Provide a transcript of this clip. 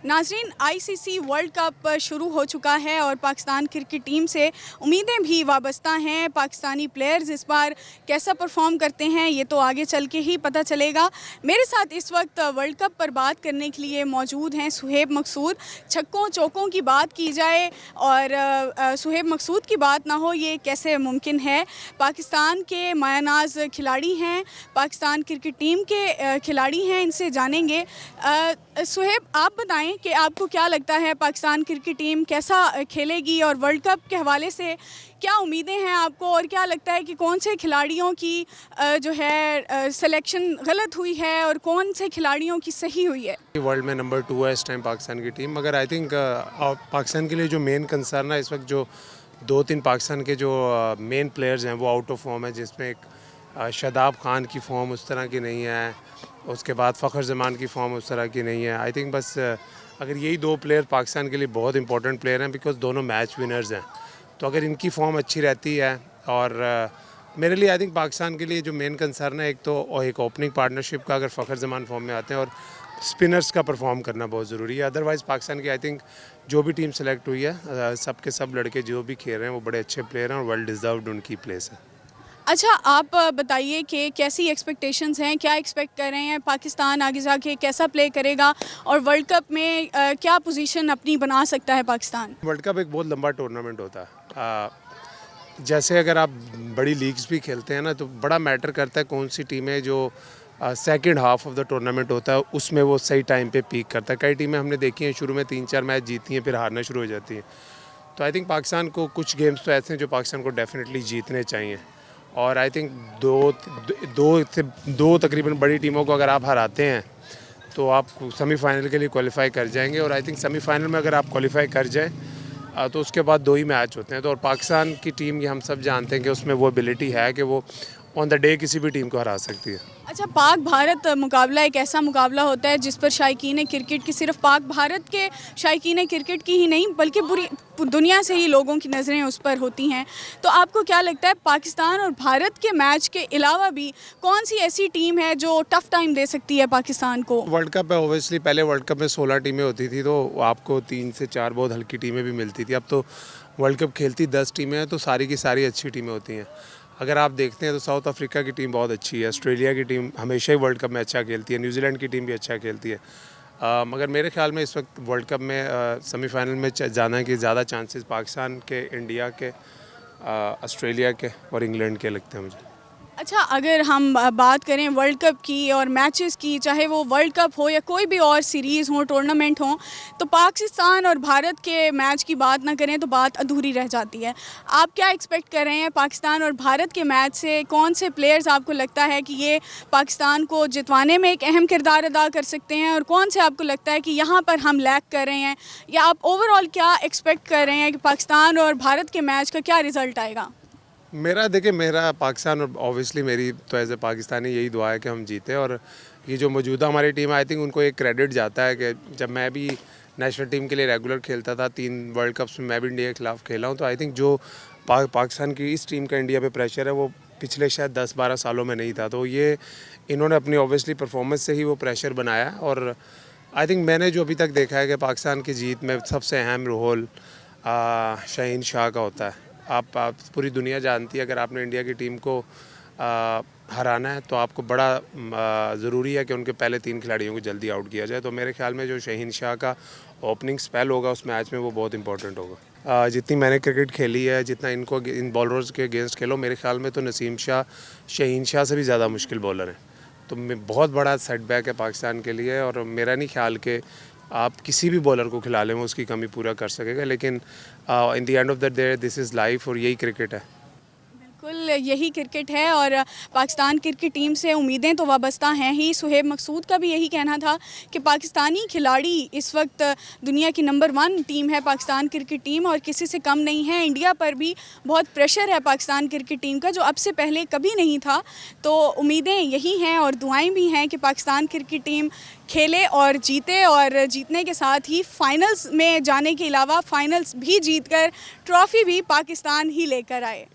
नाज़रीन, ICC world cup शुरू हो चुका है और पाकिस्तान क्रिकेट टीम से उम्मीदें भी वाबस्ता हैं। पाकिस्तानी प्लेयर्स इस बार कैसा परफॉर्म करते हैं ये तो आगे चल के ही पता चलेगा। मेरे साथ इस वक्त वर्ल्ड कप पर बात करने के लिए मौजूद हैं सुहेब मकसूद। छक्कों चौकों की बात की जाए और सुहेब मकसूद की बात ना हो ये कैसे मुमकिन है। पाकिस्तान के मायानाज खिलाड़ी हैं, पाकिस्तान क्रिकेट टीम के खिलाड़ी हैं, इनसे जानेंगे। सुहेब, आप बताएं कि आपको क्या लगता है पाकिस्तान क्रिकेट टीम कैसा खेलेगी और वर्ल्ड कप के हवाले से क्या उम्मीदें हैं आपको, और क्या लगता है कि कौन से खिलाड़ियों की जो है सिलेक्शन गलत हुई है और कौन से खिलाड़ियों की सही हुई है? वर्ल्ड में नंबर 2 है इस टाइम पाकिस्तान की टीम, मगर आई थिंक पाकिस्तान के लिए जो मेन कंसर्न है इस वक्त, जो 2-3 पाकिस्तान के जो मेन प्लेयर्स हैं वो आउट ऑफ फॉर्म है, जिसमें एक शादाब खान की फॉर्म उस तरह की नहीं है, उसके बाद फ़खर ज़मान की फॉर्म उस तरह की नहीं है। आई थिंक बस अगर यही 2 प्लेयर पाकिस्तान के लिए बहुत इंपॉर्टेंट प्लेयर हैं, बिकॉज दोनों मैच विनर्स हैं, तो अगर इनकी फॉर्म अच्छी रहती है और मेरे लिए आई थिंक पाकिस्तान के लिए जो मेन कंसर्न है, एक तो एक ओपनिंग पार्टनरशिप का, अगर फ़खर ज़मान फॉर्म में आते हैं, और स्पिनर्स का परफॉर्म करना बहुत ज़रूरी है। अदरवाइज़ पाकिस्तान की आई थिंक जो भी टीम सेलेक्ट हुई है, सब के सब लड़के जो भी खेल रहे हैं वो बड़े अच्छे प्लेयर हैं और वेल डिज़र्व्ड उनकी प्लेस है। अच्छा, आप बताइए कि कैसी एक्सपेक्टेशंस हैं, क्या एक्सपेक्ट कर रहे हैं पाकिस्तान आगे जाके कैसा प्ले करेगा और वर्ल्ड कप में क्या पोजीशन अपनी बना सकता है पाकिस्तान? वर्ल्ड कप एक बहुत लंबा टूर्नामेंट होता है। जैसे अगर आप बड़ी लीग्स भी खेलते हैं ना, तो बड़ा मैटर करता है कौन सी टीमें जो second half of the tournament होता है उसमें वो सही टाइम पे पीक करता है। कई टीमें हमने देखी हैं शुरू में 3-4 मैच जीती हैं, फिर हारना शुरू हो जाती हैं। तो आई थिंक पाकिस्तान को कुछ गेम्स तो ऐसे हैं जो पाकिस्तान को डेफिनेटली जीतने चाहिए, और आई थिंक दो तकरीबन बड़ी टीमों को अगर आप हराते हैं तो आप सेमीफाइनल के लिए क्वालिफाई कर जाएंगे, और आई थिंक सेमीफाइनल में अगर आप क्वालिफाई कर जाएं तो उसके बाद 2 ही मैच होते हैं। तो और पाकिस्तान की टीम की हम सब जानते हैं कि उसमें वो एबिलिटी है कि वो ऑन द डे किसी भी टीम को हरा सकती है। अच्छा, पाक भारत मुकाबला एक ऐसा मुकाबला होता है जिस पर शायकीन क्रिकेट की, सिर्फ पाक भारत के शायकीन क्रिकेट की ही नहीं बल्कि पूरी दुनिया से ही लोगों की नज़रें उस पर होती हैं। तो आपको क्या लगता है पाकिस्तान और भारत के मैच के अलावा भी कौन सी ऐसी टीम है जो टफ़ टाइम दे सकती है पाकिस्तान को? वर्ल्ड कप है ओबियसली, पहले वर्ल्ड कप में 16 टीमें होती थी तो आपको 3 से 4 बहुत हल्की टीमें भी मिलती थी। अब तो वर्ल्ड कप खेलती 10 टीमें हैं, तो सारी की सारी अच्छी टीमें होती हैं। अगर आप देखते हैं तो साउथ अफ्रीका की टीम बहुत अच्छी है, ऑस्ट्रेलिया की टीम हमेशा ही वर्ल्ड कप में अच्छा खेलती है, न्यूजीलैंड की टीम भी अच्छा खेलती है। मगर मेरे ख्याल में इस वक्त वर्ल्ड कप में सेमीफाइनल में जाने के ज़्यादा चांसेस पाकिस्तान के, इंडिया के, ऑस्ट्रेलिया के और इंग्लैंड के लगते हैं मुझे। अच्छा, अगर हम बात करें वर्ल्ड कप की और मैचेस की, चाहे वो वर्ल्ड कप हो या कोई भी और सीरीज़ हो, टूर्नामेंट हो, तो पाकिस्तान और भारत के मैच की बात ना करें तो बात अधूरी रह जाती है। आप क्या एक्सपेक्ट कर रहे हैं पाकिस्तान और भारत के मैच से? कौन से प्लेयर्स आपको लगता है कि ये पाकिस्तान को जितवाने में एक अहम किरदार अदा कर सकते हैं, और कौन से आपको लगता है कि यहाँ पर हम लैक कर रहे हैं, या आप ओवरऑल क्या एक्सपेक्ट कर रहे हैं कि पाकिस्तान और भारत के मैच का क्या रिज़ल्ट आएगा? मेरा पाकिस्तान और ऑब्वियसली मेरी तो एज ए पाकिस्तानी यही दुआ है कि हम जीते, और ये जो मौजूदा हमारी टीम है आई थिंक उनको एक क्रेडिट जाता है कि जब मैं भी नेशनल टीम के लिए रेगुलर खेलता था, 3 वर्ल्ड कप्स में मैं भी इंडिया के खिलाफ खेला हूँ, तो आई थिंक जो पाकिस्तान की इस टीम का इंडिया पे प्रेशर है वो पिछले शायद 10-12 सालों में नहीं था। तो ये इन्होंने अपनी ऑब्वियसली परफॉर्मेंस से ही वो प्रेशर बनाया, और आई थिंक मैंने जो अभी तक देखा है कि पाकिस्तान की जीत में सबसे अहम रोल शाहीन शाह का होता है। आप पूरी दुनिया जानती है, अगर आपने इंडिया की टीम को हराना है तो आपको बड़ा ज़रूरी है कि उनके पहले 3 खिलाड़ियों को जल्दी आउट किया जाए। तो मेरे ख्याल में जो शाहीन शाह का ओपनिंग स्पेल होगा उस मैच में वो बहुत इंपॉर्टेंट होगा। जितनी मैंने क्रिकेट खेली है, जितना इन बॉलर्स के अगेंस्ट खेलो, मेरे ख्याल में तो नसीम शाह शाहीन शाह से भी ज़्यादा मुश्किल बॉलर हैं। तो बहुत बड़ा सेटबैक है पाकिस्तान के लिए, और मेरा नहीं ख्याल कि आप किसी भी बॉलर को खिला लें वो उसकी कमी पूरा कर सकेगा, लेकिन in the end of the day this is life, और यही क्रिकेट है। बिल्कुल यही क्रिकेट है, और पाकिस्तान क्रिकेट टीम से उम्मीदें तो वाबस्ता हैं ही। सुहेब मकसूद का भी यही कहना था कि पाकिस्तानी खिलाड़ी इस वक्त दुनिया की नंबर 1 टीम है पाकिस्तान क्रिकेट टीम, और किसी से कम नहीं है। इंडिया पर भी बहुत प्रेशर है पाकिस्तान क्रिकेट टीम का, जो अब से पहले कभी नहीं था। तो उम्मीदें यही हैं और दुआएं भी हैं कि पाकिस्तान क्रिकेट टीम खेले और जीते, और जीतने के साथ ही फाइनल्स में जाने के अलावा फाइनल्स भी जीतकर ट्रॉफ़ी भी पाकिस्तान ही लेकर आए।